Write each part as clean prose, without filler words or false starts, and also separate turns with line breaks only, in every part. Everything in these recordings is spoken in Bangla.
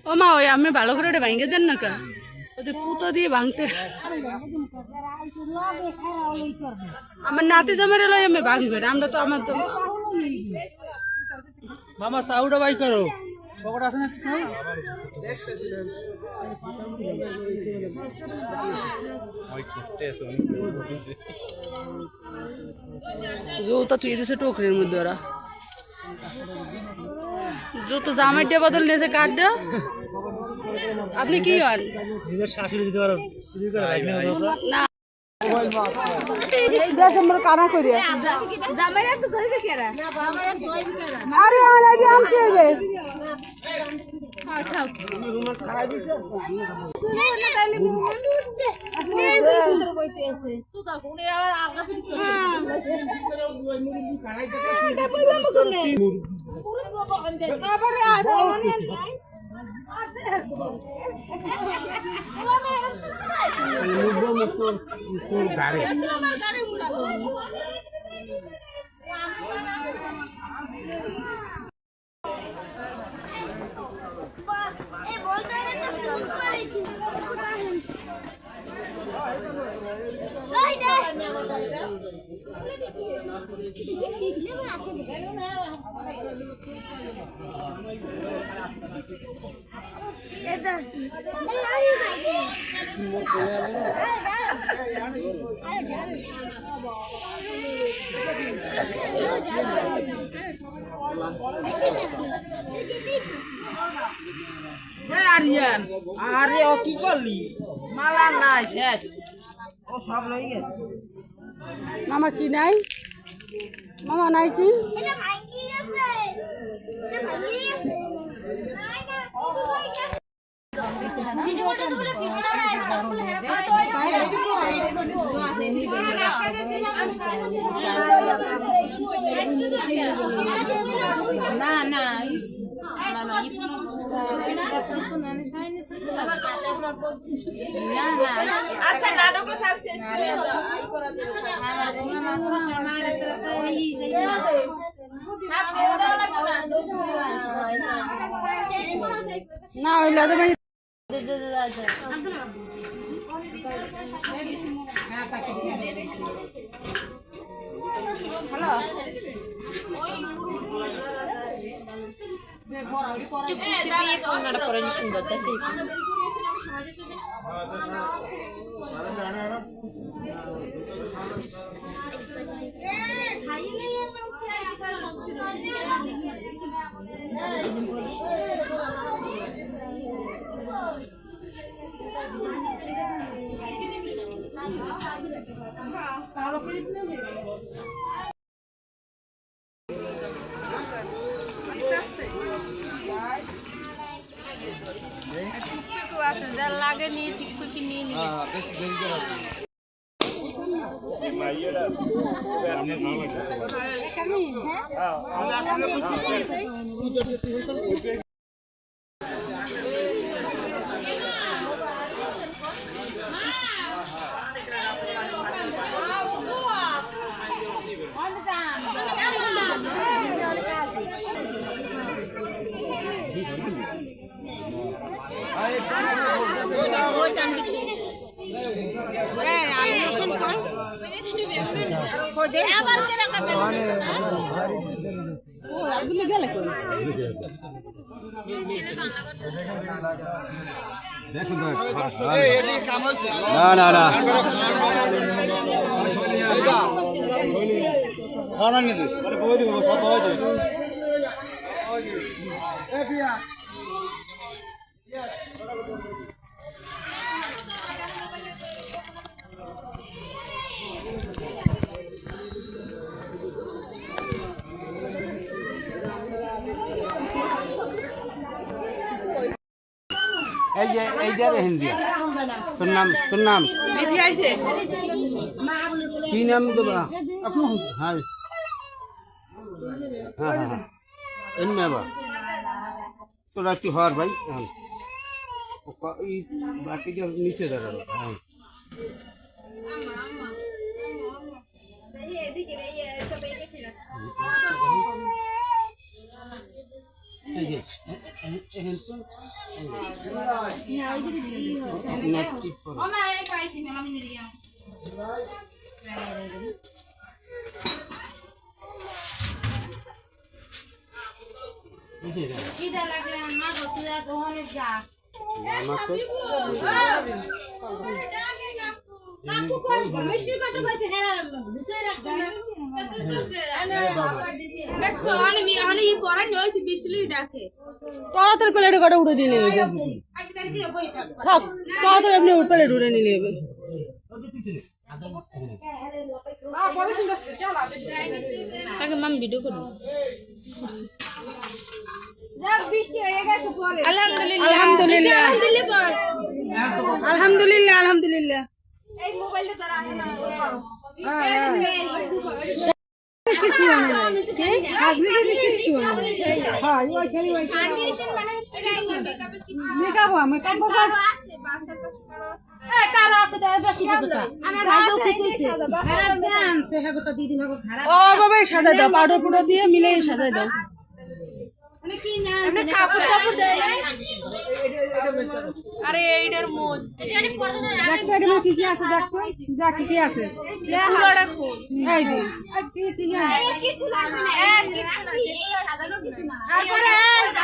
ও মা ওই আমি ভালো করে ওটা ভাঙে দেন না কা ওদের পুতো দিয়ে ভাঙতে আমার নাতি জামাই এলো আমি ভাঙবে আমরা তো আমার তো
মামা সাউটা বাই করো পকড়া আছে না
জোতা তুই দিছে টোকরির মধ্যে ওরা যত জামাইটা বদল নিয়েছে কাঠটা আপনি কি হন না কানা করি আরে
আরিয়ান আরে ও কি করলি মালা নাই শেষ ও সব লই গেছে
মামা কি নাই মামা নাই কি
না না আচ্ছা নাটক থাকছে
না হইলে তো ভাই
সুন্দর দেখতে লাগে নিয়ে ঠিক করে নিয়ে নিয়ে
না না না এই যে এইটারে হিন্দি তোর নাম
বিধি আইছে
কি নাম দেবা আপনি হ্যাঁ হ্যাঁ হ্যাঁ এমনি আবার তোরা একটু হওয়ার ভাই হ্যাঁ এই বাকিটা নিচে দাঁড়ালো হ্যাঁ
তাড়াতাড়ি প্লেটে কটা উঠে নিলে হবে থাক তাড়াতাড়ি আপনি প্লেট উঠে নিলে হবে আগে মাম ভিডিও করুন আলহামদুলিল্লাহ আলহামদুলিল্লাহ আলহামদুলিল্লাহ আলহামদুলিল্লাহ কিছু সাজাই দাও পাউডার পুডার দিয়ে মিলে সাজাই দাও আরে এইটার মধ্যে কি কি আছে দেখতো দেখ কি কি আছে এই দি
কিছু লাগবে না
তারপরে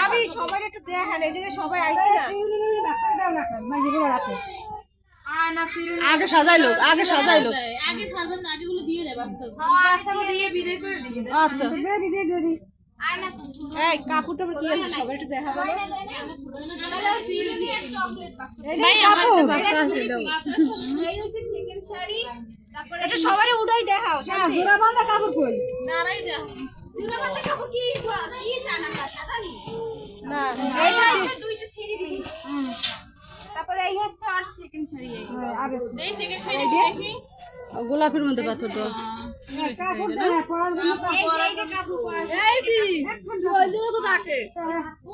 আমি সবাই একটু দেখেন এই যে সবাই আইছে
আগে সাজাই লোক আগে সাজাই লোক
আগে সাজান নাটিগুলো দিয়ে দে বাচ্চাকে দিয়ে বিদায় করে দিয়ে দে
আচ্ছা
এই কাপড় টাপড় কি আছে সবাই একটু দেখা দাও এটা সবাই উঠাই দেখাও জোড়া বাঁধা কাপড় কই
নারাই যা
জুরা ভাষা কাপড় কি জানা না সাদানি
না
এইটা দুইটা থ্রি পিস তারপরে এই হচ্ছে আর সেকেন্ড শাড়ি
এই সেকেন্ড শাড়ি দেখি
গোলাপের মধ্যে পাথর দাও
কাপড় দেখা পরার জন্য
এই যে কাপড় পরা
এই দি ওই দিকে তো থাকে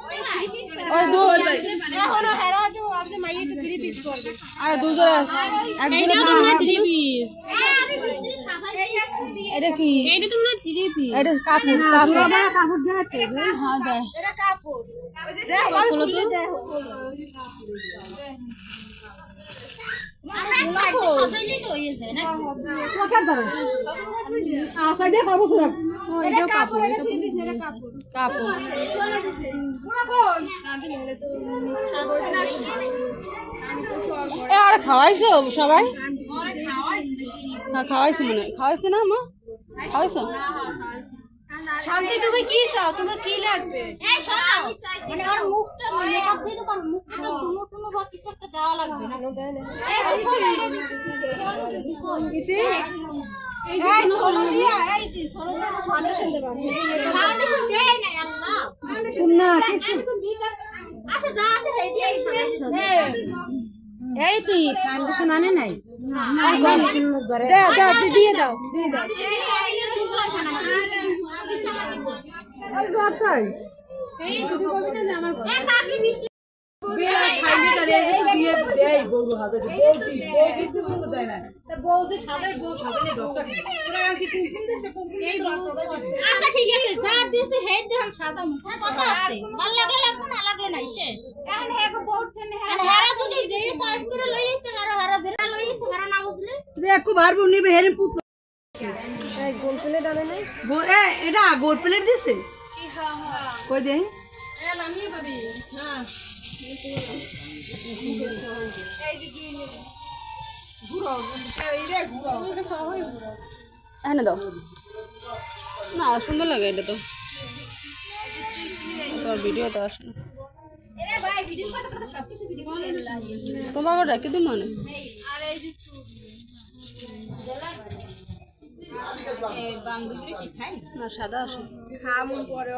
ওই থ্রি পিস
ওই দুই
এখনো হেরা যে আপনি মাইয়ে তো থ্রি পিস করবে
আরে দুই জোড়া এক জোড়া
থ্রি পিস
এটা কি
এইটা তোমরা থ্রি পিস
এটা কাপড় কাপড়
কাপড় দেখাচ্ছে
হ্যাঁ দেয়
এটা কাপড়
খোলো তো
আমরা সাজাইলে তো হয়ে যায় না
কোথায় ধরে আশা দিয়ে কাপড় লাগ এটা কাপড় এটা থ্রি পিস এটা কাপড়
কাপড়
চলে গেছে
পুরা কই
এ আরে খাওয়াইছো সবাই
ওরে খাওয়াইছে কি
হ্যাঁ খাওয়াইছো মনে হয় খাওয়াইছে না মা খাওয়াইছো
শান্তি তুমি কি চাও তোমার কি লাগবে
এই শোনো
মানে আর মুখটা মেকআপ দিয়ে তো কারণ মুখটা সুনো সুনো বা কিছু একটা দেওয়া লাগবে না এই সোলো দিয়া এই দি সোলো দিয়া ফাউন্ডেশন দেবা
ফাউন্ডেশন দেই না আল্লাহ
না
আমি কোন ভিতর আচ্ছা যা আছে এই দিয়ে
এই কি ফাউন্ডেশন আনে নাই আর ফাউন্ডেশন করে দাও দাও দিয়ে দাও দিয়ে দাও আর দাও
এই দুটো কবিতা যে আমার
কাকি মিষ্টি
বিয়া খাইলে তারে বিয়ে দেই বউর হাতে বউটি বউটি তুমি দেয় না তা বউতে সাজাই বউ সাজালে ডক্টর তোরা আর কি কুমকুম দিছে কুমকুম এই
আচ্ছা ঠিক আছে যা দিছে হেড দেখান সাদা মুখ কথা আছে ভাল লাগলে লাগবে না লাগলে নাই শেষ এখন হেগো বহুত থেনে হেরা যদি যেই চয়েস করে লইছে হেরা যেটা লইছে হেরা না বুঝলে
যে একটু বার বনিবে হেরে পুত এই গোল প্লেট আনে নাই এ এটা গোল প্লেট দিছে
কি হ্যাঁ হ্যাঁ
কই দেই
এই যে দিয়ে নেব
এনে দাও না সুন্দর লাগে এটা তো তোর ভিডিও তো আসে না
এরে ভাই ভিডিও করতে করতে সবকিছু ভিডিও করে লাগে
তোমার বাবা ডাকি তুমি মানে
এই আর এই যে
না সাদা আসে
খামুন পরে